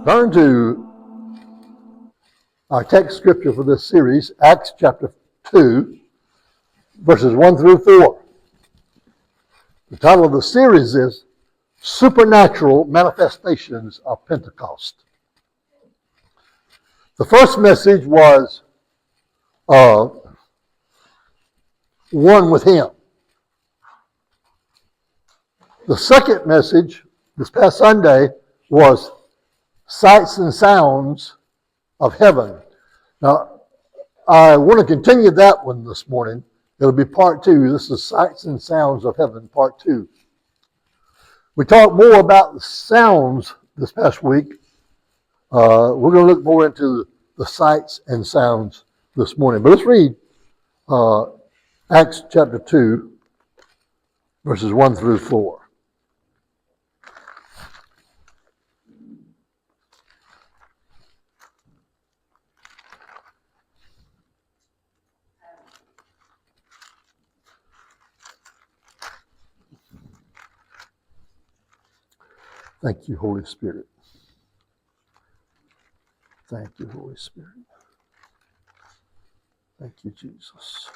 Turn to our text scripture for this series, Acts chapter 2, verses 1 through 4. The title of the series is Supernatural Manifestations of Pentecost. The first message was one with Him. The second message this past Sunday was sights and sounds of heaven. Now, I want to continue that one this morning. It'll be part 2. This is sights and sounds of heaven, part 2. We talked more about the sounds this past week. We're going to look more into the sights and sounds this morning. But let's read Acts chapter 2, verses 1 through 4. Thank you, Holy Spirit. Thank you, Holy Spirit. Thank you, Jesus.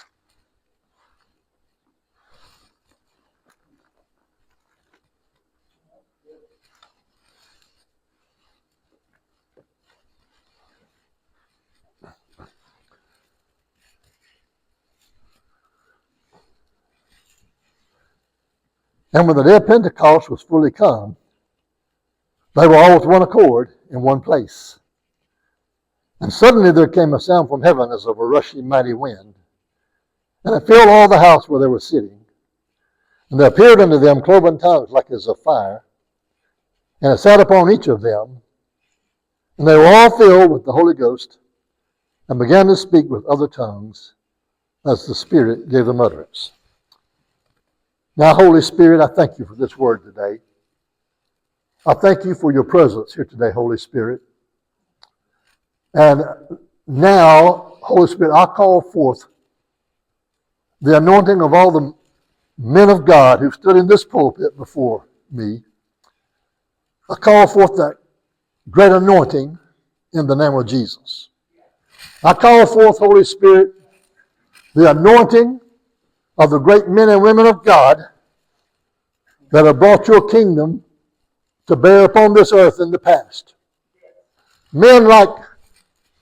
And when the day of Pentecost was fully come, they were all with one accord in one place. And suddenly there came a sound from heaven as of a rushing mighty wind, and it filled all the house where they were sitting. And there appeared unto them cloven tongues like as of fire, and it sat upon each of them. And they were all filled with the Holy Ghost, and began to speak with other tongues, as the Spirit gave them utterance. Now, Holy Spirit, I thank you for this word today. I thank you for your presence here today, Holy Spirit. And now, Holy Spirit, I call forth the anointing of all the men of God who stood in this pulpit before me. I call forth that great anointing in the name of Jesus. I call forth, Holy Spirit, the anointing of the great men and women of God that have brought your kingdom to bear upon this earth in the past. Men like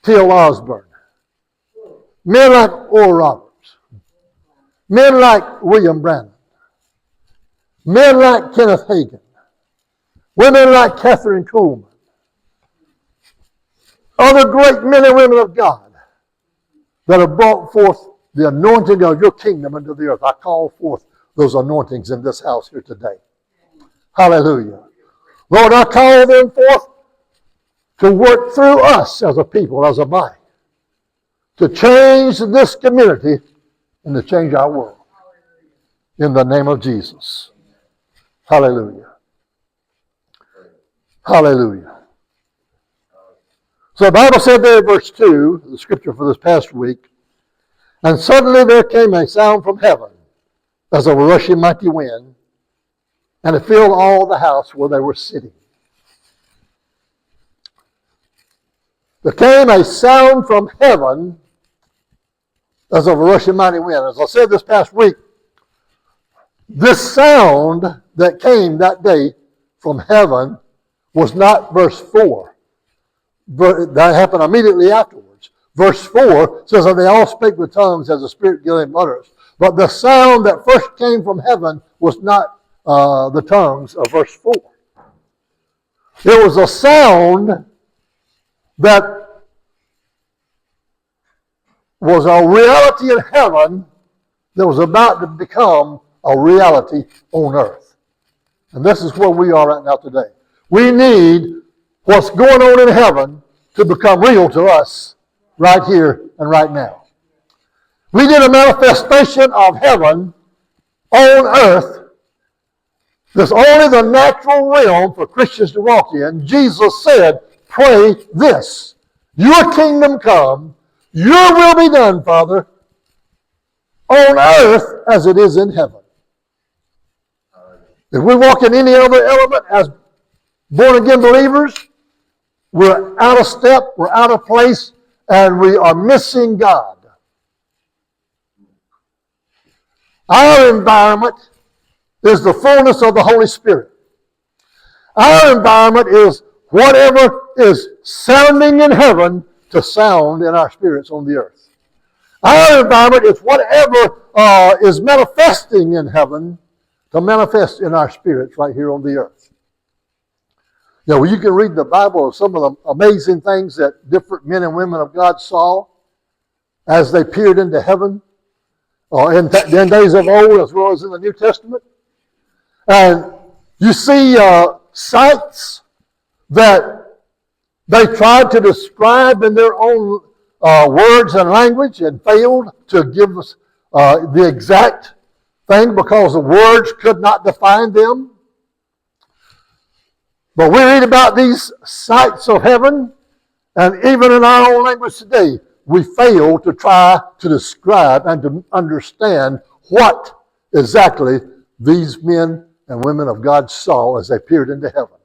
T.L. Osborne. Men like Oral Roberts. Men like William Branham. Men like Kenneth Hagin. Women like Catherine Coleman. Other great men and women of God that have brought forth the anointing of your kingdom into the earth. I call forth those anointings in this house here today. Hallelujah. Lord, I call them forth to work through us as a people, as a body, to change this community and to change our world. In the name of Jesus. Hallelujah. Hallelujah. So the Bible said there in verse 2, the scripture for this past week, and suddenly there came a sound from heaven as of a rushing mighty wind, and it filled all the house where they were sitting. There came a sound from heaven as of a rushing mighty wind. As I said this past week, this sound that came that day from heaven was not verse 4. That happened immediately afterwards. Verse 4 says that they all spake with tongues as the Spirit gave them utterance. But the sound that first came from heaven was not the tongues of verse 4. It was a sound that was a reality in heaven that was about to become a reality on earth. And this is where we are right now today. We need what's going on in heaven to become real to us right here and right now. We need a manifestation of heaven on earth. There's only the natural realm for Christians to walk in. Jesus said, pray this. Your kingdom come, your will be done, Father, on earth as it is in heaven. If we walk in any other element as born-again believers, we're out of step, we're out of place, and we are missing God. Our environment is the fullness of the Holy Spirit. Our environment is whatever is sounding in heaven to sound in our spirits on the earth. Our environment is whatever is manifesting in heaven to manifest in our spirits right here on the earth. Now, you can read the Bible of some of the amazing things that different men and women of God saw as they peered into heaven in days of old as well as in the New Testament. And you see sights that they tried to describe in their own words and language and failed to give us the exact thing because the words could not define them. But we read about these sights of heaven, and even in our own language today, we fail to try to describe and to understand what exactly these men and women of God saw as they peered into heaven.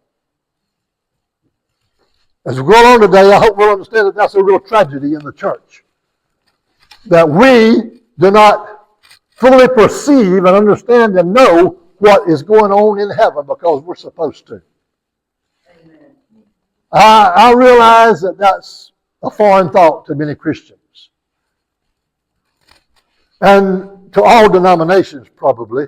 As we go along today, I hope we'll understand that that's a real tragedy in the church. That we do not fully perceive and understand and know what is going on in heaven because we're supposed to. Amen. I realize that that's a foreign thought to many Christians. And to all denominations probably.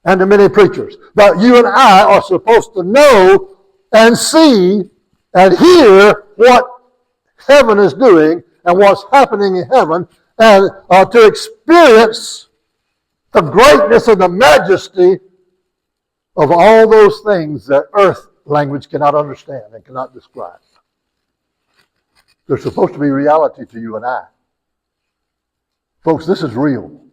And to many preachers. But you and I are supposed to know and see and hear what heaven is doing and what's happening in heaven, and to experience the greatness and the majesty of all those things that earth language cannot understand and cannot describe. They're supposed to be reality to you and I. Folks, this is real.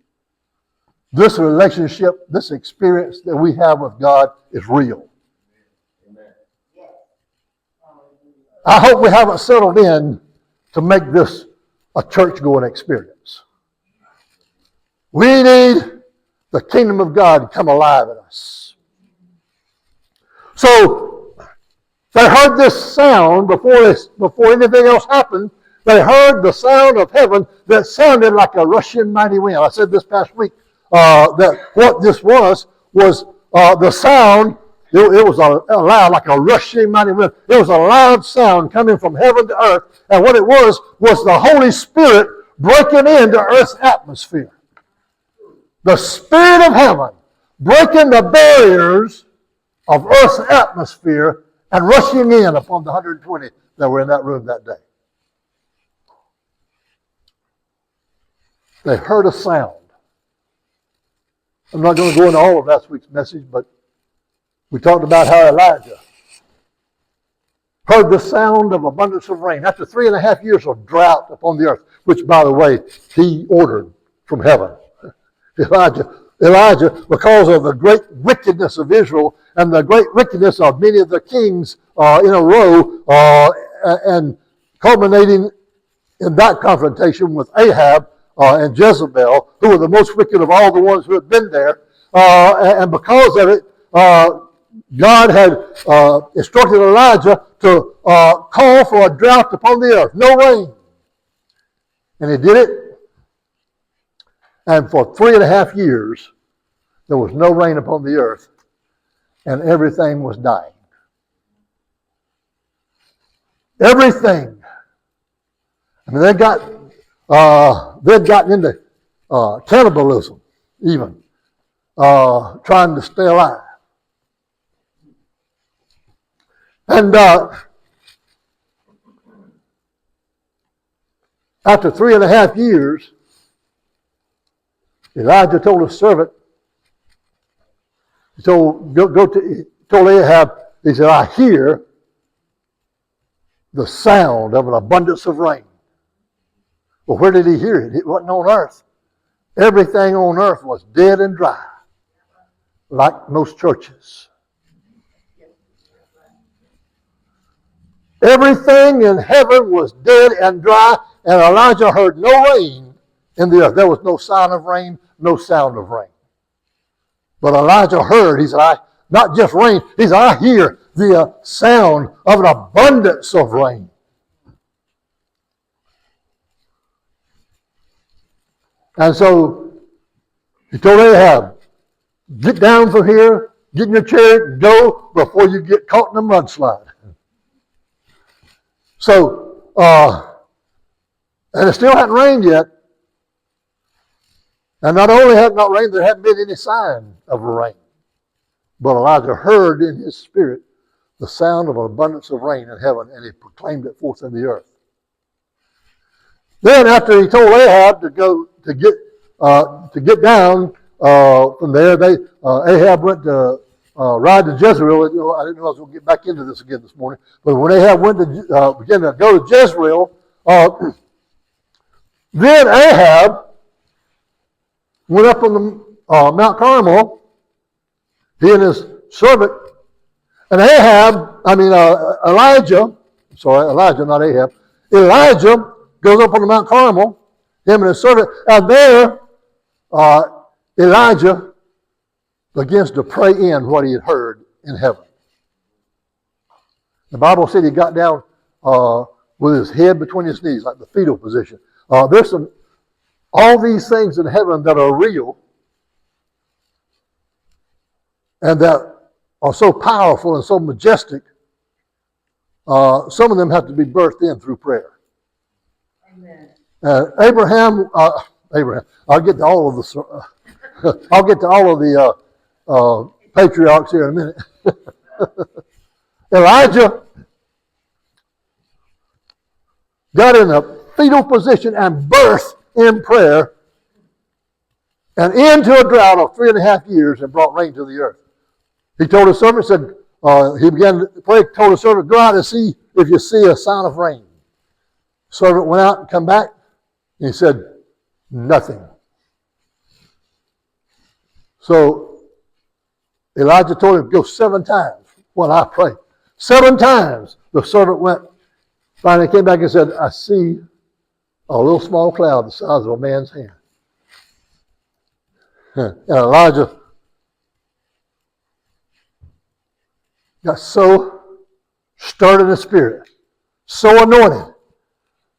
This relationship, this experience that we have with God is real. I hope we haven't settled in to make this a church-going experience. We need the kingdom of God to come alive in us. So, they heard this sound before anything else happened. They heard the sound of heaven that sounded like a rushing mighty wind. I said this past week that what this was the sound. It was a loud, like a rushing mighty wind. It was a loud sound coming from heaven to earth. And what it was the Holy Spirit breaking into earth's atmosphere. The Spirit of heaven breaking the barriers of earth's atmosphere and rushing in upon the 120 that were in that room that day. They heard a sound. I'm not going to go into all of last week's message, but we talked about how Elijah heard the sound of abundance of rain after 3.5 years of drought upon the earth, which, by the way, he ordered from heaven. Elijah, because of the great wickedness of Israel and the great wickedness of many of the kings in a row, and culminating in that confrontation with Ahab and Jezebel, who were the most wicked of all the ones who had been there, and because of it, God had instructed Elijah to call for a drought upon the earth, no rain. And he did it. And for 3.5 years, there was no rain upon the earth, and everything was dying. Everything. I mean, they'd gotten into cannibalism, even, trying to stay alive. And after 3.5 years, Elijah told his servant, he told Ahab, he said, I hear the sound of an abundance of rain. Well, where did he hear it? It wasn't on earth. Everything on earth was dead and dry, like most churches. Everything in heaven was dead and dry, and Elijah heard no rain in the earth. There was no sign of rain, no sound of rain. But Elijah heard, he said, not just rain. He said, I hear the sound of an abundance of rain. And so he told Ahab, get down from here, get in your chariot and go before you get caught in a mudslide. So, and it still hadn't rained yet. And not only had it not rained, there hadn't been any sign of rain. But Elijah heard in his spirit the sound of an abundance of rain in heaven, and he proclaimed it forth in the earth. Then, after he told Ahab to go to get down from there, Ahab went to ride to Jezreel. I didn't know I was going to get back into this again this morning, but when Ahab went to began to go to Jezreel, then Ahab went up on the Mount Carmel, he and his servant, and Elijah, not Ahab, Elijah goes up on the Mount Carmel, him and his servant, and there Elijah begins to pray in what he had heard in heaven. The Bible said he got down with his head between his knees, like the fetal position. There's all these things in heaven that are real and that are so powerful and so majestic. Some of them have to be birthed in through prayer. Amen. Abraham. I'll get to all of the patriarchs here in a minute. Elijah got in a fetal position and birthed in prayer and into a drought of 3.5 years and brought rain to the earth. He told his servant, he began to pray, told his servant, go out and see if you see a sign of rain. The servant went out and come back, and he said, nothing. So Elijah told him to go 7 times while I pray. 7 times the servant went. Finally came back and said, I see a little small cloud the size of a man's hand. And Elijah got so stirred in the spirit, so anointed,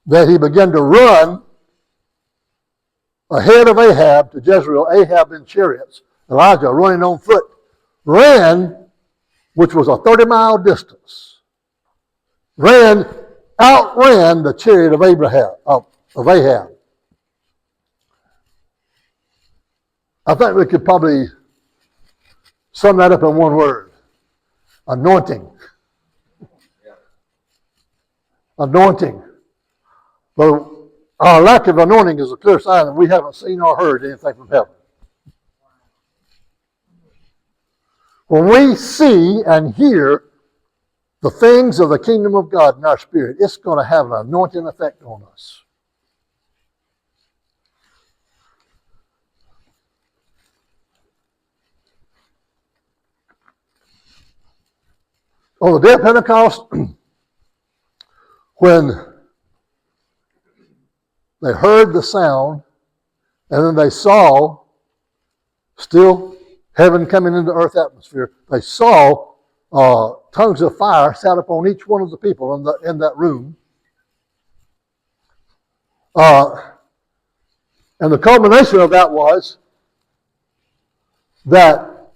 that he began to run ahead of Ahab to Jezreel, Ahab in chariots, Elijah running on foot, which was a 30-mile distance, outran the chariot of Ahab. I think we could probably sum that up in one word. Anointing. Anointing. But our lack of anointing is a clear sign that we haven't seen or heard anything from heaven. When we see and hear the things of the kingdom of God in our spirit, it's going to have an anointing effect on us. On the day of Pentecost, when they heard the sound, and then they saw still heaven coming into the earth atmosphere, they saw tongues of fire sat upon each one of the people in that room. And the culmination of that was that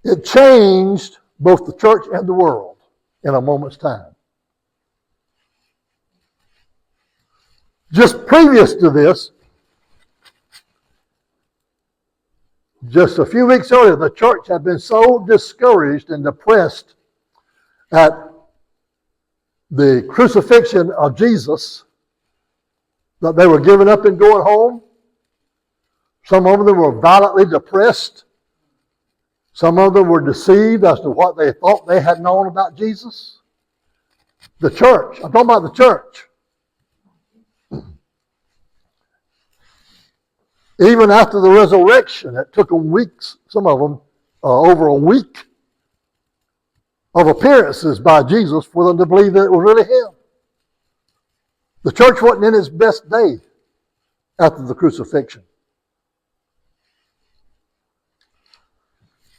it changed both the church and the world in a moment's time. Just previous to this, just a few weeks earlier, the church had been so discouraged and depressed at the crucifixion of Jesus that they were giving up and going home. Some of them were violently depressed. Some of them were deceived as to what they thought they had known about Jesus. The church, I'm talking about the church. Even after the resurrection, it took them weeks, some of them over a week of appearances by Jesus for them to believe that it was really Him. The church wasn't in its best day after the crucifixion.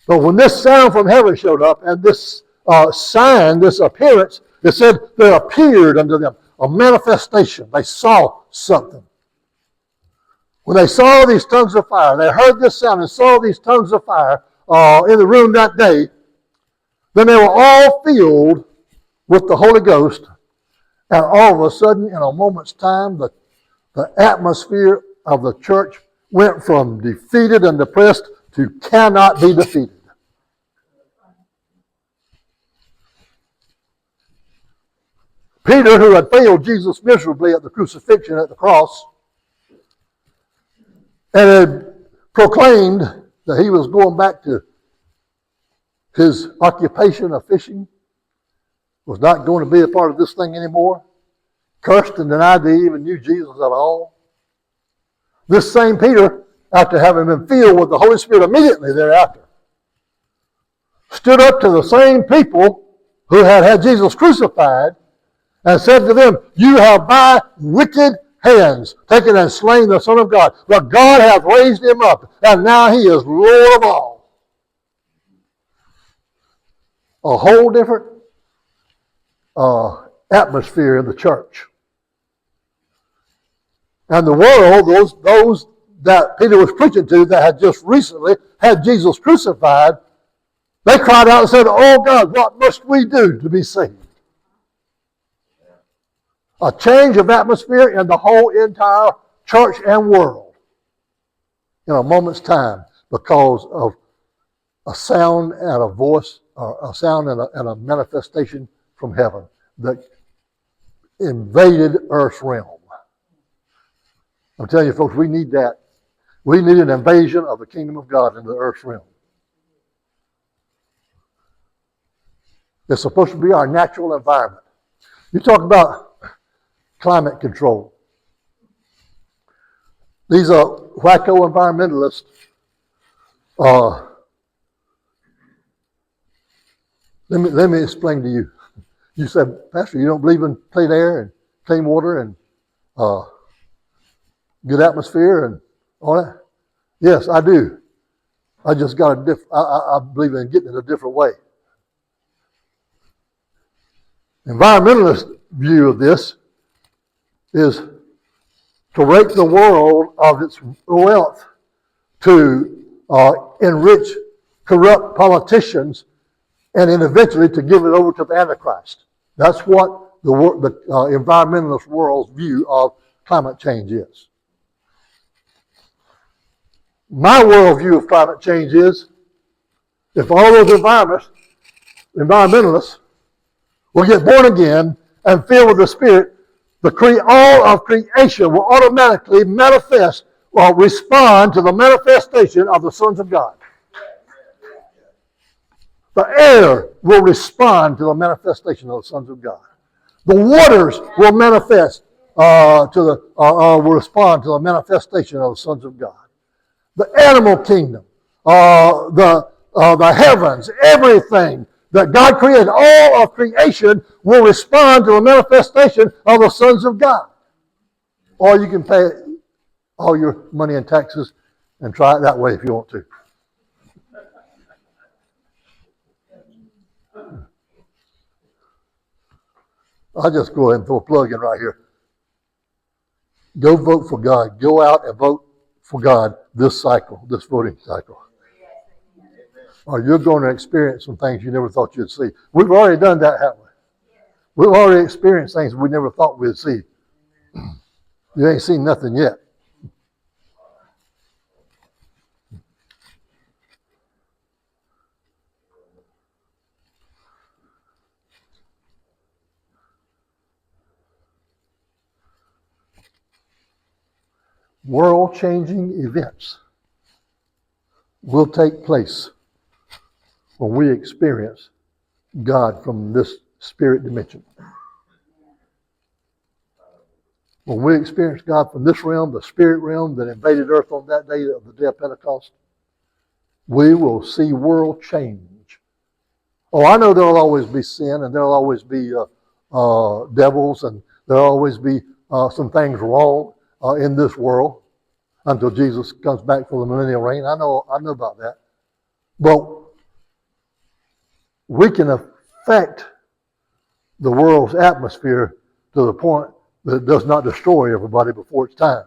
But when this sound from heaven showed up and this sign, this appearance, it said there appeared unto them a manifestation. They saw something. When they saw these tongues of fire, they heard this sound and saw these tongues of fire in the room that day, then they were all filled with the Holy Ghost. And all of a sudden, in a moment's time, the atmosphere of the church went from defeated and depressed to cannot be defeated. Peter, who had failed Jesus miserably at the crucifixion at the cross, and had proclaimed that he was going back to his occupation of fishing, was not going to be a part of this thing anymore, cursed and denied that he even knew Jesus at all. This same Peter, after having been filled with the Holy Spirit immediately thereafter, stood up to the same people who had had Jesus crucified and said to them, "You have by wicked hands taken and slain the Son of God, but God hath raised him up, and now he is Lord of all." A whole different atmosphere in the church. And the world, those that Peter was preaching to that had just recently had Jesus crucified, they cried out and said, "Oh God, what must we do to be saved?" A change of atmosphere in the whole entire church and world in a moment's time because of a sound and a voice, or a sound and a manifestation from heaven that invaded Earth's realm. I'm telling you, folks, we need that. We need an invasion of the kingdom of God into the Earth's realm. It's supposed to be our natural environment. You talk about climate control. These are wacko environmentalists. Let me explain to you. You said, "Pastor, you don't believe in clean air and clean water and good atmosphere and all that?" Yes, I do. I just got I believe in getting it a different way. Environmentalist view of this is to rape the world of its wealth, to enrich corrupt politicians, and then eventually to give it over to the Antichrist. That's what the environmentalist world's view of climate change is. My worldview of climate change is, if all those environmentalists will get born again and filled with the Spirit, all of creation will automatically manifest or respond to the manifestation of the sons of God. The air will respond to the manifestation of the sons of God. The waters will manifest will respond to the manifestation of the sons of God. The animal kingdom, the heavens, everything that God created, all of creation will respond to the manifestation of the sons of God. Or you can pay all your money in taxes and try it that way if you want to. I'll just go ahead and throw a plug in right here. Go vote for God. Go out and vote for God this cycle, this voting cycle. Or you're going to experience some things you never thought you'd see. We've already done that, haven't we? We've already experienced things we never thought we'd see. You ain't seen nothing yet. World-changing events will take place when we experience God from this spirit dimension. When we experience God from this realm, the spirit realm that invaded earth on that day of the day of Pentecost, we will see world change. Oh, I know there will always be sin, and there will always be devils, and there will always be some things wrong in this world until Jesus comes back for the millennial reign. I know about that. But we can affect the world's atmosphere to the point that it does not destroy everybody before it's time.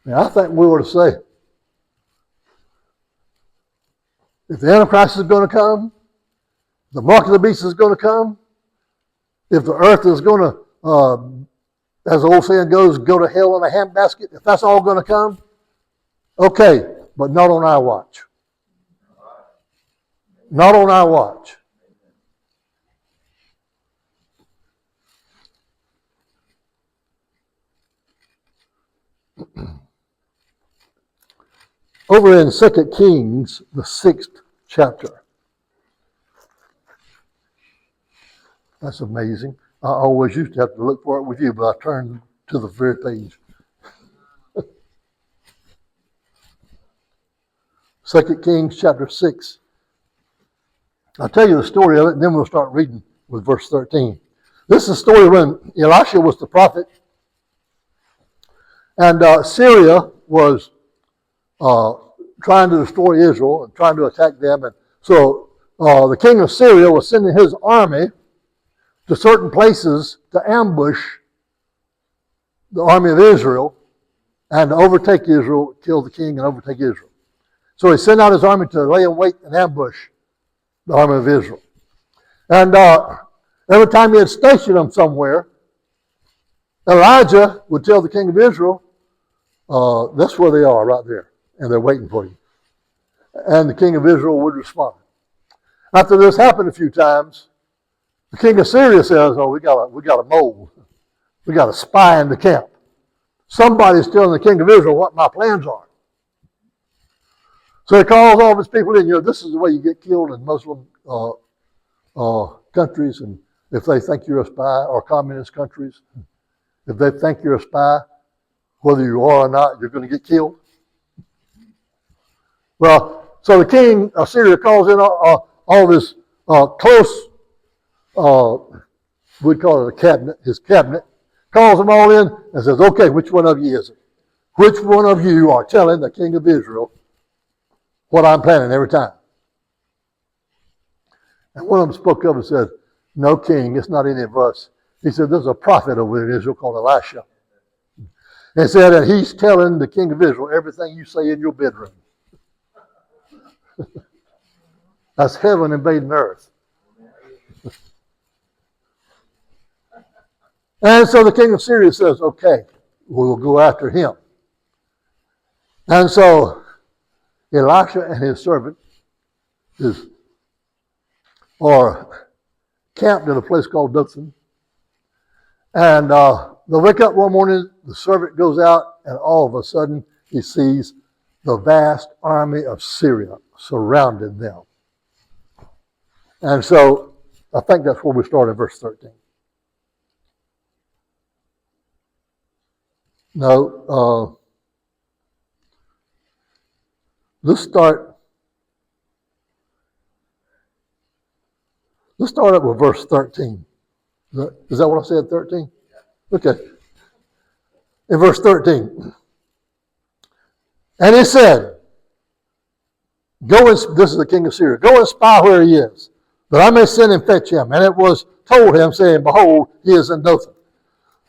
Now, I think we were to say, if the Antichrist is going to come, the mark of the beast is going to come, if the earth is going to, as the old saying goes, go to hell in a handbasket, if that's all going to come, okay, but not on our watch. Not on our watch. Over in 2 Kings, the 6th chapter. That's amazing. I always used to have to look for it with you, but I turned to the very page. 2 Kings chapter 6. I'll tell you the story of it, and then we'll start reading with verse 13. This is the story when Elisha was the prophet, and Syria was trying to destroy Israel and trying to attack them. And so the king of Syria was sending his army to certain places to ambush the army of Israel and to overtake Israel, kill the king and overtake Israel. So he sent out his army to lay in wait and ambush the army of Israel. And every time he had stationed them somewhere, Elijah would tell the king of Israel, that's where they are, right there. And they're waiting for you. And the king of Israel would respond. After this happened a few times, the king of Syria says, oh, we got a mole. We got a spy in the camp. Somebody's telling the king of Israel what my plans are. So he calls all of his people in. This is the way you get killed in Muslim countries, and if they think you're a spy, or communist countries, if they think you're a spy, whether you are or not, you're going to get killed. Well, so the king of Syria calls in all of his close, we'd call it a cabinet, his cabinet, calls them all in and says, okay, which one of you is it? Which one of you are telling the king of Israel what I'm planning every time? And one of them spoke up and said, no, king, it's not any of us. He said, there's a prophet over in Israel called Elisha. And said that he's telling the king of Israel everything you say in your bedroom. That's heaven invading earth. And so the king of Syria says, okay, we'll go after him. And so Elisha and his servant are camped in a place called Dothan. And they wake up one morning, the servant goes out, and all of a sudden he sees the vast army of Syria surrounded them. And so I think that's where we start in verse 13. No, let's start up with verse 13. Is that what I said, 13? Okay. In verse 13. And he said, this is the king of Syria, go and spy where he is, that I may send and fetch him. And it was told him, saying, behold, he is in Dothan.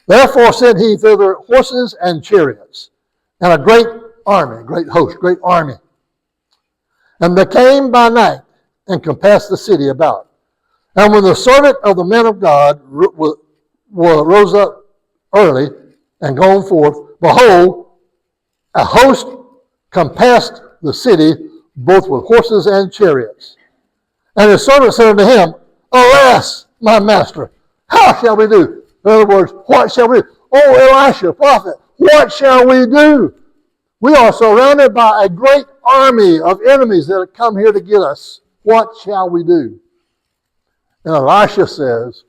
Therefore sent he thither horses and chariots, and a great army, great host, great army. And they came by night and compassed the city about. And when the servant of the man of God rose up early and gone forth, behold, a host compassed the city, both with horses and chariots. And his servant said unto him, alas, my master, how shall we do? In other words, what shall we do? Oh, Elisha, prophet, what shall we do? We are surrounded by a great army of enemies that have come here to get us. What shall we do? And Elisha says,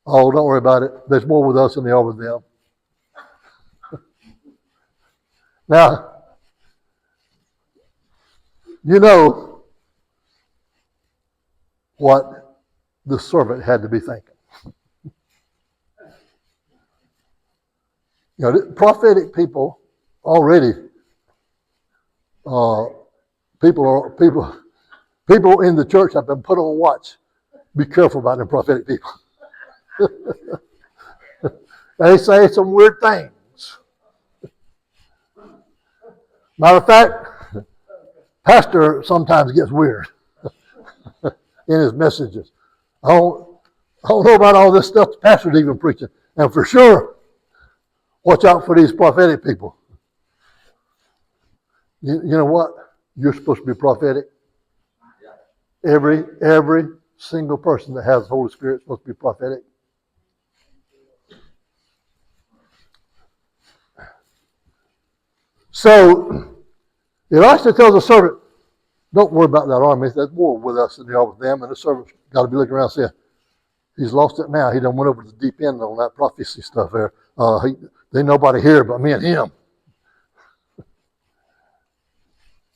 oh, don't worry about it. There's more with us than there are with them. Now, you know what the servant had to be thinking. Prophetic people already people in the church have been put on watch. Be careful about them prophetic people. They say some weird things. Matter of fact, pastor sometimes gets weird in his messages. I don't know about all this stuff the pastor's even preaching. And for sure, watch out for these prophetic people. You know what? You're supposed to be prophetic. Every single person that has the Holy Spirit is supposed to be prophetic. So, Elisha tells the servant, don't worry about that army. There's more with us than there are with them. And the servant's got to be looking around saying, he's lost it now. He done went over the deep end on that prophecy stuff there. There's nobody here but me and him.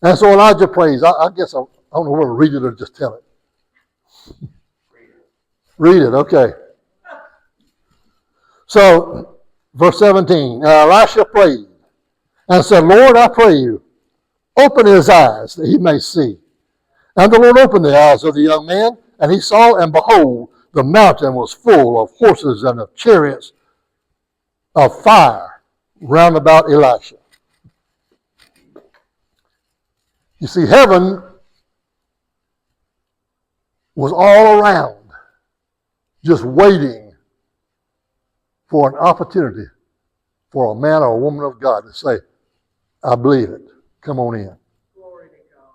And so Elijah prays. I guess I don't know whether to read it or just tell it. Read it, okay. So, verse 17. Elisha prayed and said, Lord, I pray you, open his eyes that he may see. And the Lord opened the eyes of the young man, and he saw, and behold, the mountain was full of horses and of chariots of fire round about Elisha. You see, heaven was all around, just waiting for an opportunity for a man or a woman of God to say, I believe it. Come on in. Glory to God.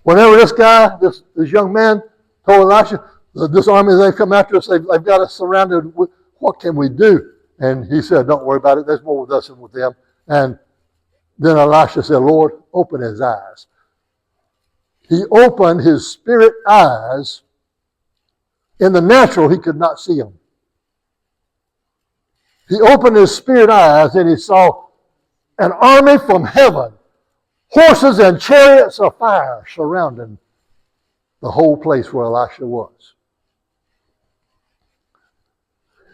Whenever this guy, this young man told Elisha, this army, they come after us, they've got us surrounded. What can we do? And he said, don't worry about it. There's more with us than with them. And then Elisha said, Lord, open his eyes. He opened his spirit eyes. In the natural, he could not see them. He opened his spirit eyes and he saw an army from heaven, horses and chariots of fire surrounding the whole place where Elisha was.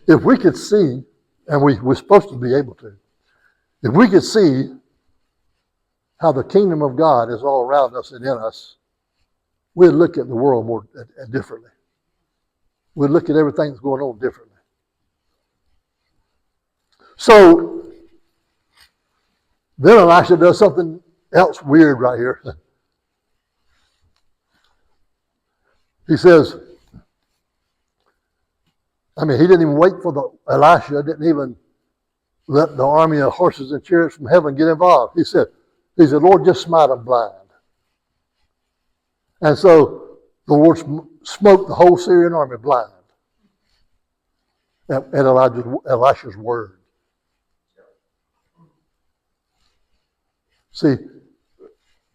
If we could see, and we're supposed to be able to, if we could see how the kingdom of God is all around us and in us, we'd look at the world more differently. We'd look at everything that's going on differently. So, then Elisha does something else weird right here. He says, he didn't even wait for Elisha, didn't even let the army of horses and chariots from heaven get involved. He said, Lord, just smite them blind. And so the Lord smote the whole Syrian army blind at Elisha's word. See,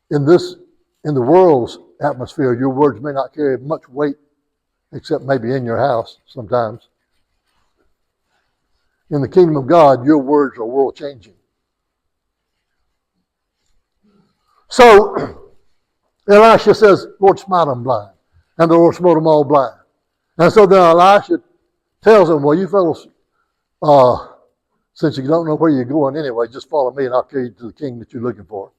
in the world's atmosphere, your words may not carry much weight, except maybe in your house sometimes. In the kingdom of God, your words are world-changing. So, Elisha says, Lord, smite them blind. And the Lord smote them all blind. And so then Elisha tells them, well, you fellows, since you don't know where you're going anyway, just follow me and I'll carry you to the king that you're looking for.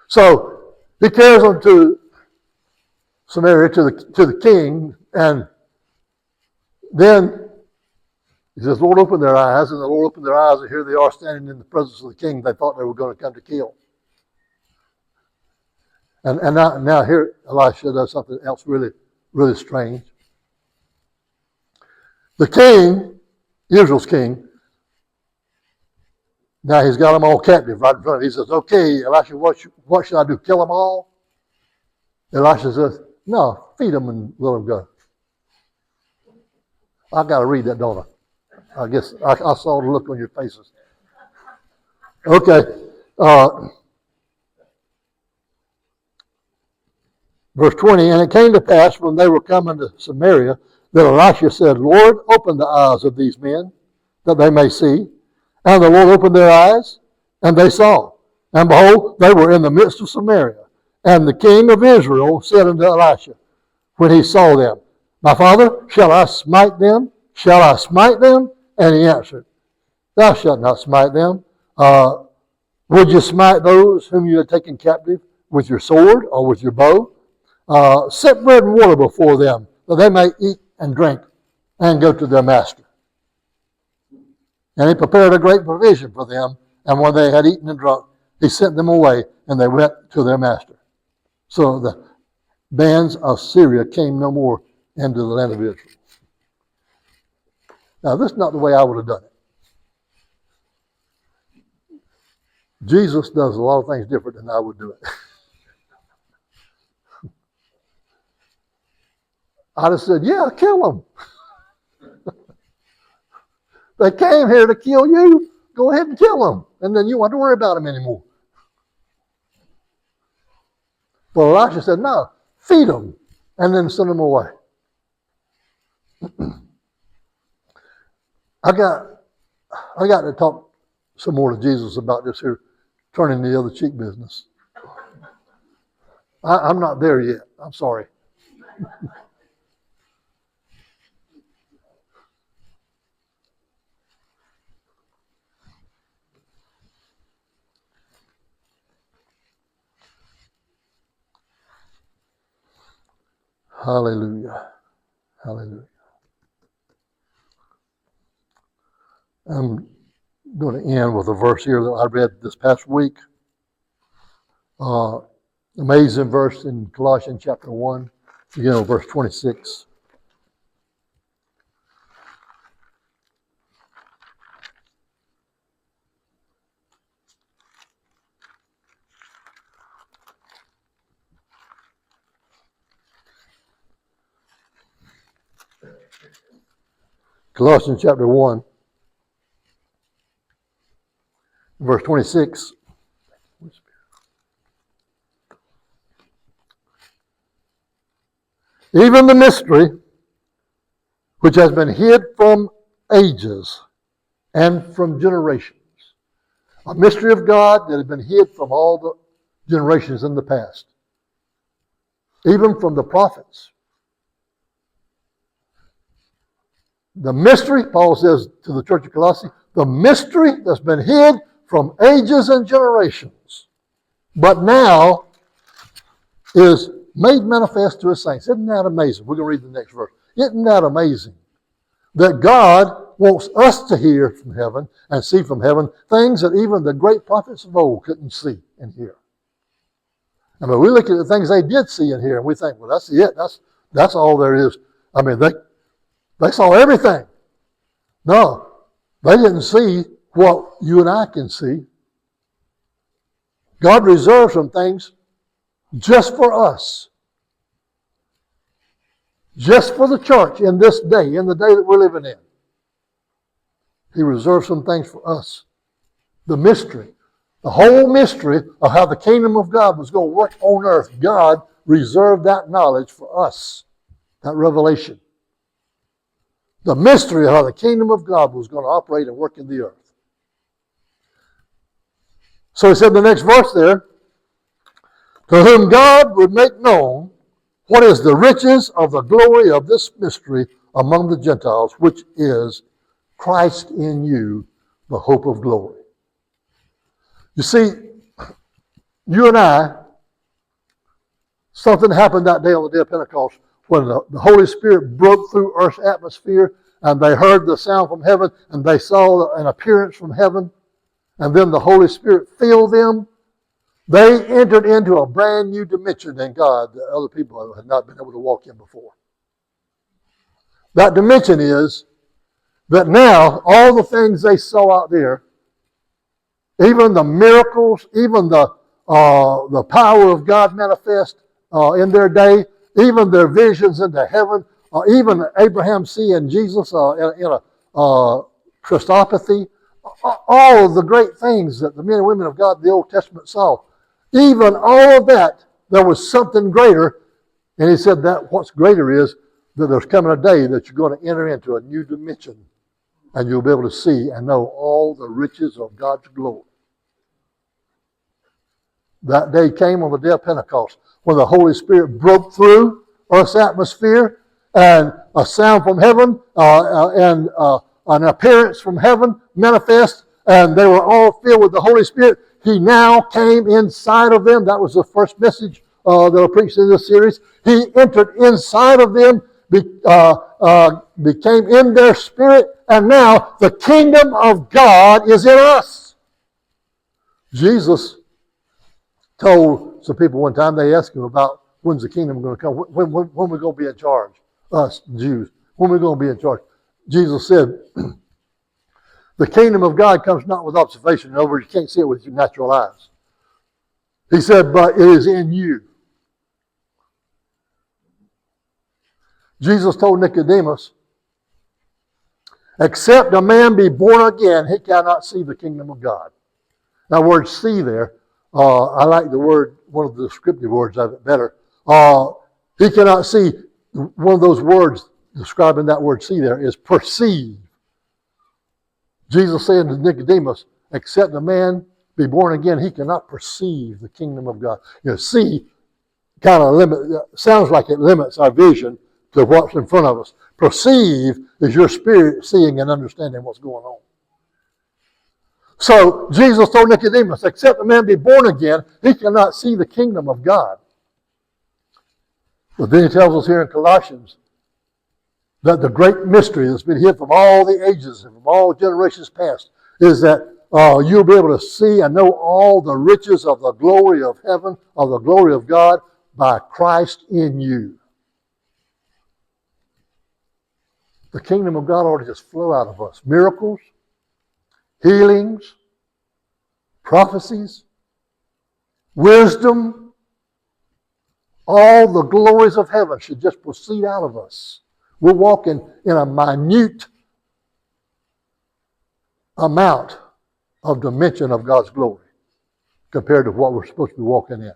So he carries them to Samaria, to the king, and then he says, Lord, open their eyes. And the Lord opened their eyes, and here they are standing in the presence of the king they thought they were going to come to kill. And now here Elisha does something else really, really strange. The king, Israel's king, now he's got them all captive right in front of him. He says, okay, Elisha, what should I do? Kill them all? Elisha says, no, feed them and let them go. I got to read that, don't I? I guess I saw the look on your faces. Okay. Verse 20, and it came to pass when they were coming to Samaria that Elisha said, Lord, open the eyes of these men that they may see. And the Lord opened their eyes, and they saw. And behold, they were in the midst of Samaria. And the king of Israel said unto Elisha, when he saw them, my father, shall I smite them? Shall I smite them? And he answered, Thou shalt not smite them. Would you smite those whom you had taken captive with your sword or with your bow? Set bread and water before them, that they may eat and drink and go to their master. And he prepared a great provision for them, and when they had eaten and drunk, he sent them away, and they went to their master. So the bands of Syria came no more into the land of Israel. Now, this is not the way I would have done it. Jesus does a lot of things different than I would do it. I'd have said, yeah, kill them. They came here to kill you. Go ahead and kill them. And then you won't have to worry about them anymore. But Elisha said, no, feed them and then send them away. I got to talk some more to Jesus about this here turning the other cheek business. I'm not there yet. I'm sorry. Hallelujah. Hallelujah. I'm going to end with a verse here that I read this past week. Amazing verse in Colossians chapter 1, begin with verse 26. Colossians chapter 1, verse 26. Even the mystery which has been hid from ages and from generations. A mystery of God that has been hid from all the generations in the past. Even from the prophets. The mystery, Paul says to the church of Colossae, the mystery that's been hid from ages and generations, but now is made manifest to his saints. Isn't that amazing? We're going to read the next verse. Isn't that amazing? That God wants us to hear from heaven and see from heaven things that even the great prophets of old couldn't see and hear. I mean, we look at the things they did see and hear, and we think, well, that's it. That's all there is. I mean, they saw everything. No, they didn't see what you and I can see. God reserved some things just for us. Just for the church in this day, in the day that we're living in. He reserved some things for us. The mystery, the whole mystery of how the kingdom of God was going to work on earth, God reserved that knowledge for us, that revelation. The mystery of how the kingdom of God was going to operate and work in the earth. So he said in the next verse there, to whom God would make known what is the riches of the glory of this mystery among the Gentiles, which is Christ in you, the hope of glory. You see, you and I, something happened that day on the day of Pentecost when the Holy Spirit broke through Earth's atmosphere and they heard the sound from heaven and they saw an appearance from heaven and then the Holy Spirit filled them. They entered into a brand new dimension in God that other people had not been able to walk in before. That dimension is that now all the things they saw out there, even the miracles, even the power of God manifest in their day, even their visions into heaven, even Abraham seeing Jesus in a Christopathy, all of the great things that the men and women of God in the Old Testament saw, even all of that, there was something greater. And he said that what's greater is that there's coming a day that you're going to enter into a new dimension and you'll be able to see and know all the riches of God's glory. That day came on the day of Pentecost when the Holy Spirit broke through Earth's atmosphere and a sound from heaven and an appearance from heaven manifest, and they were all filled with the Holy Spirit. He now came inside of them. That was the first message that I preached in this series. He entered inside of them, became in their spirit, and now the kingdom of God is in us. Jesus told some people one time, they asked him about when's the kingdom going to come, when we're going to be in charge, us Jews, when we're going to be in charge. Jesus said, the kingdom of God comes not with observation. In other words, you can't see it with your natural eyes. He said, but it is in you. Jesus told Nicodemus, except a man be born again, he cannot see the kingdom of God. Now, word see there, I like the word, one of the descriptive words of it better. He cannot see, one of those words describing that word see there is perceive. Jesus said to Nicodemus, except a man be born again, he cannot perceive the kingdom of God. You know, see kind of sounds like it limits our vision to what's in front of us. Perceive is your spirit seeing and understanding what's going on. So Jesus told Nicodemus, except a man be born again, he cannot see the kingdom of God. But then he tells us here in Colossians that the great mystery that's been hid from all the ages and from all generations past is that you'll be able to see and know all the riches of the glory of heaven, of the glory of God, by Christ in you. The kingdom of God ought to just flow out of us. Miracles, healings, prophecies, wisdom, all the glories of heaven should just proceed out of us. We're walking in a minute amount of dimension of God's glory compared to what we're supposed to be walking in.